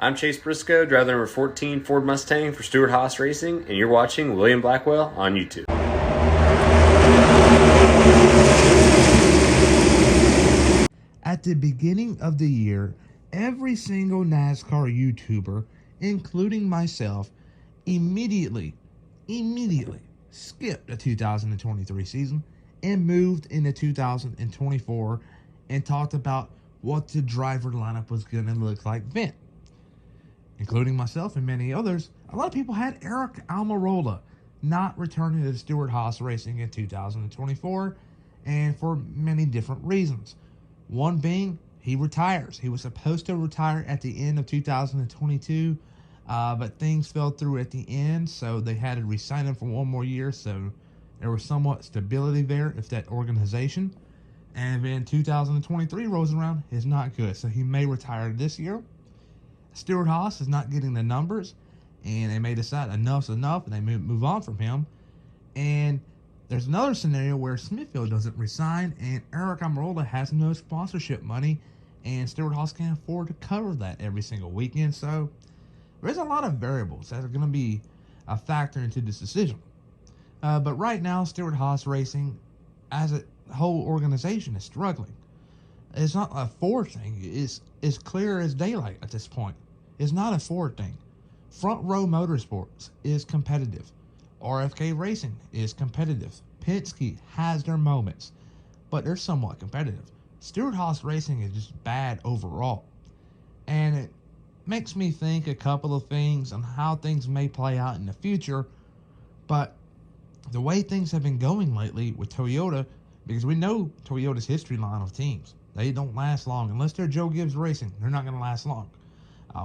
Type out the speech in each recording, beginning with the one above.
I'm Chase Briscoe, driver number 14 Ford Mustang for Stewart Haas Racing, and you're watching William Blackwell on YouTube. At the beginning of the year, every single NASCAR YouTuber, including myself, immediately skipped the 2023 season and moved into 2024 and talked about what the driver lineup was going to look like then. Including myself and many others, a lot of people had Eric Almirola not returning to Stewart Haas Racing in 2024, and for many different reasons. One being, he retires. He was supposed to retire at the end of 2022, but things fell through at the end, so they had to re-sign him for one more year, so there was somewhat stability there if that organization. And then 2023 rolls around, is not good, so he may retire this year. Stewart Haas is not getting the numbers, and they may decide enough's enough, and they move on from him. And there's another scenario where Smithfield doesn't resign, and Eric Almirola has no sponsorship money, and Stewart Haas can't afford to cover that every single weekend. So there's a lot of variables that are going to be a factor into this decision. But right now, Stewart Haas Racing, as a whole organization, is struggling. It's not a Ford thing. It's clear as daylight at this point. It's not a Ford thing. Front Row Motorsports is competitive. RFK Racing is competitive. Penske has their moments, but they're somewhat competitive. Stewart Haas Racing is just bad overall. And it makes me think a couple of things on how things may play out in the future. But the way things have been going lately with Toyota, because we know Toyota's history line of teams. They don't last long. Unless they're Joe Gibbs Racing, they're not going to last long.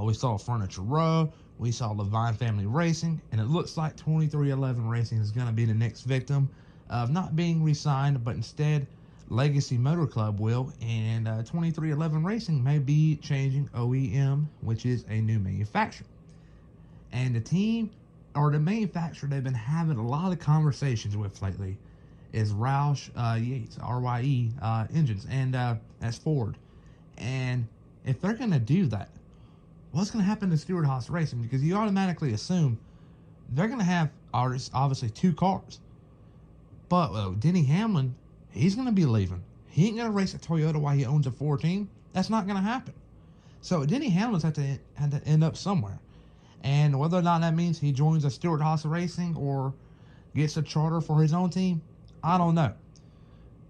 We saw Furniture Row. We saw Levine Family Racing. And it looks like 2311 Racing is going to be the next victim of not being re-signed, but instead Legacy Motor Club will. And 2311 Racing may be changing OEM, which is a new manufacturer. And the team, or the manufacturer they've been having a lot of conversations with lately, is Roush Yates, RYE engines, and that's Ford. And if they're going to do that, what's going to happen to Stewart Haas Racing? Because you automatically assume they're going to have obviously two cars. But Denny Hamlin, he's going to be leaving. He ain't going to race at Toyota while he owns a Ford team. That's not going to happen. So Denny Hamlin's had to end up somewhere. And whether or not that means he joins a Stewart Haas Racing or gets a charter for his own team, I don't know.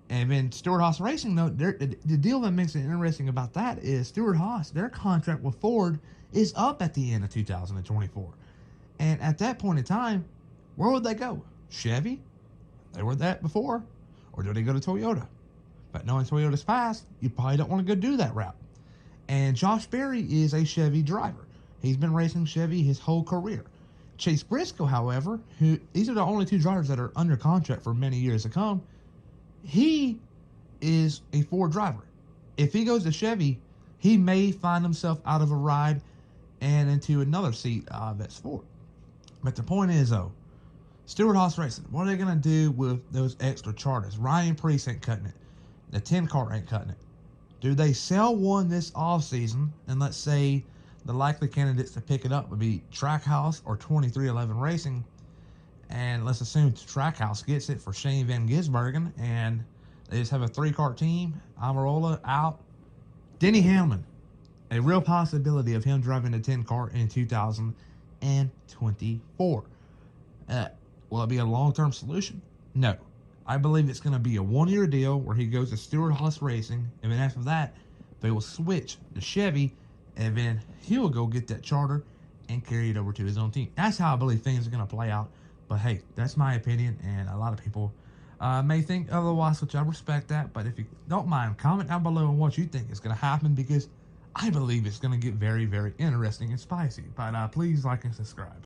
And then Stewart Haas Racing, though, the deal that makes it interesting about that is Stewart Haas, their contract with Ford is up at the end of 2024. And at that point in time, where would they go? Chevy? They were that before. Or do they go to Toyota? But knowing Toyota's past, you probably don't want to go do that route. And Josh Berry is a Chevy driver. He's been racing Chevy his whole career. Chase Briscoe, however, these are the only two drivers that are under contract for many years to come. He is a Ford driver. If he goes to Chevy, he may find himself out of a ride and into another seat that's Ford. But the point is, though, Stewart Haas Racing, what are they going to do with those extra charters? Ryan Preece ain't cutting it. The 10 car ain't cutting it. Do they sell one this offseason? And let's say the likely candidates to pick it up would be Trackhouse or 2311 Racing. And let's assume Trackhouse gets it for Shane Van Gisbergen, and they just have a 3-car team. Almirola out. Denny Hamlin, a real possibility of him driving a 10 car in 2024. Will it be a long-term solution? No. I believe it's going to be a 1-year deal where he goes to Stewart Haas Racing, and then after that, they will switch to Chevy, and then he'll go get that charter and carry it over to his own team. That's how I believe things are going to play out. But hey, that's my opinion, and a lot of people may think otherwise, which I respect that. But if you don't mind, comment down below on what you think is going to happen, because I believe it's going to get very, very interesting and spicy. But please like and subscribe.